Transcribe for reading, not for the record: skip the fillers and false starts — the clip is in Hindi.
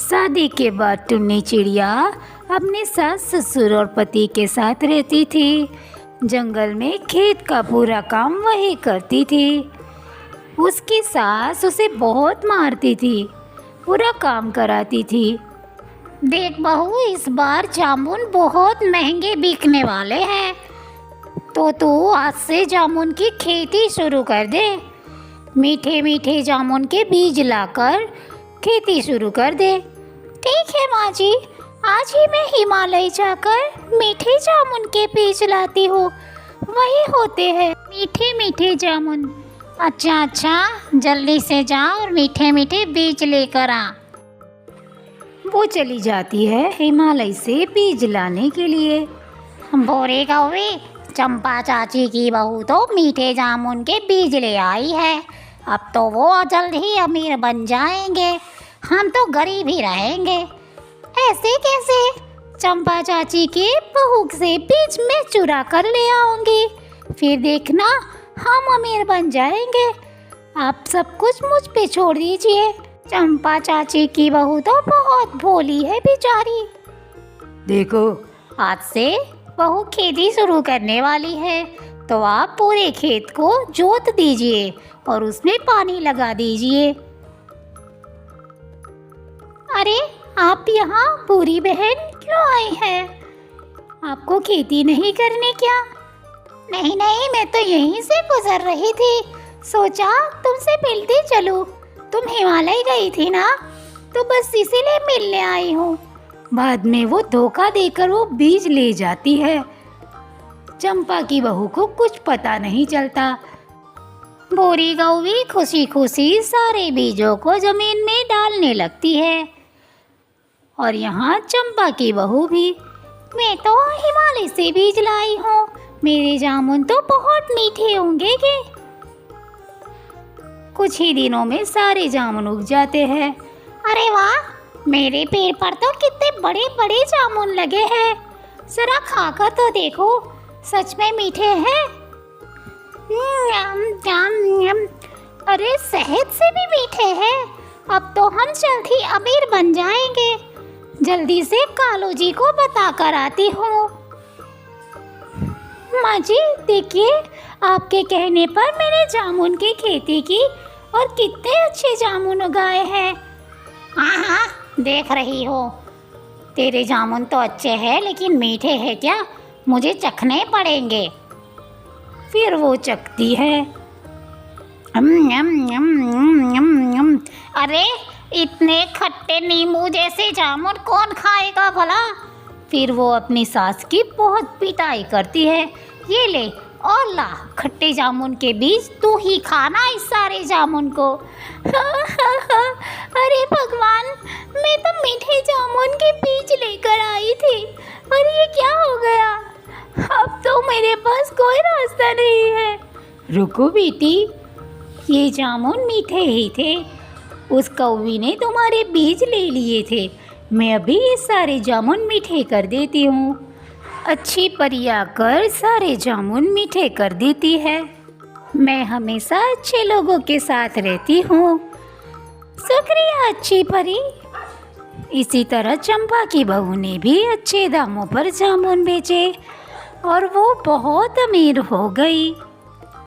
शादी के बाद टुन्नी चिड़िया अपने सास ससुर और पति के साथ रहती थी। जंगल में खेत का पूरा काम वही करती थी। उसकी सास उसे बहुत मारती थी, पूरा काम कराती थी। देख बहू, इस बार जामुन बहुत महंगे बिकने वाले हैं, तो तू आज से जामुन की खेती शुरू कर दे। मीठे मीठे जामुन के बीज लाकर खेती शुरू कर दे। ठीक है माँ जी, आज ही मैं हिमालय जाकर मीठे जामुन के बीज लाती हूँ। वही होते हैं मीठे मीठे जामुन। अच्छा, जल्दी से जा और मीठे मीठे बीज लेकर आ। वो चली जाती है हिमालय से बीज लाने के लिए। बोरे कौवे, चंपा चाची की बहू तो मीठे जामुन के बीज ले आई है। अब तो वो जल्द ही अमीर बन जाएंगे, हम तो गरीब ही रहेंगे। ऐसे कैसे? चंपा चाची के बहू से बीज में चुरा कर ले आऊंगी, फिर देखना हम अमीर बन जाएंगे। आप सब कुछ मुझ पे छोड़ दीजिए। चंपा चाची की बहू तो बहुत भोली है बेचारी। देखो, आज से बहू खेती शुरू करने वाली है, तो आप पूरे खेत को जोत दीजिए और उसमें पानी लगा दीजिए। अरे आप यहाँ बुरी बहन क्यों आई हैं? आपको खेती नहीं करने क्या? नहीं, मैं तो यहीं से गुजर रही थी, सोचा तुमसे मिलते चलूं। तुम हिमालय गई थी ना, तो बस इसीलिए मिलने आई हूँ। बाद में वो धोखा देकर वो बीज ले जाती है। चंपा की बहू को कुछ पता नहीं चलता। बोरी कौवी खुशी खुशी सारे बीजों को जमीन में डालने लगती है। और यहाँ चंपा की बहू भी। मैं तो हिमालय से बीज लाई हूँ, मेरे जामुन तो बहुत मीठे होंगे के। कुछ ही दिनों में सारे जामुन उग जाते हैं। अरे वाह, मेरे पेड़ पर तो कितने बड़े बड़े जामुन लगे हैं। जरा खाकर तो देखो, सच में मीठे हैं। अरे शहद से भी मीठे हैं। अब तो हम जल्द ही अमीर बन जाएंगे। जल्दी से कालू जी को बता कर आती हूँ। माँ जी देखिए, आपके कहने पर मैंने जामुन की खेती की और कितने अच्छे जामुन उगाए हैं। हाँ, देख रही हो। तेरे जामुन तो अच्छे हैं, लेकिन मीठे हैं क्या? मुझे चखने पड़ेंगे। फिर वो चखती है। अरे इतने खट्टे नींबू जैसे जामुन कौन खाएगा भला? फिर वो अपनी सास की बहुत पिटाई करती है। ये ले और ला खट्टे जामुन के बीज, तू ही खाना इस सारे जामुन को। अरे भगवान, मैं तो मीठे जामुन के बीज लेकर आई थी और ये क्या हो गया? अब तो मेरे पास कोई रास्ता नहीं है। रुको बेटी, ये जामुन मीठे ही थे। उस कौवी ने तुम्हारे बीज ले लिए थे। मैं अभी ये सारे जामुन मीठे कर देती हूँ। अच्छी परी आकर सारे जामुन मीठे कर देती है। मैं हमेशा अच्छे लोगों के साथ रहती हूँ। शुक्रिया अच्छी परी। इसी तरह चंपा की बहू ने भी अच्छे दामों पर जामुन बेचे और वो बहुत अमीर हो गई।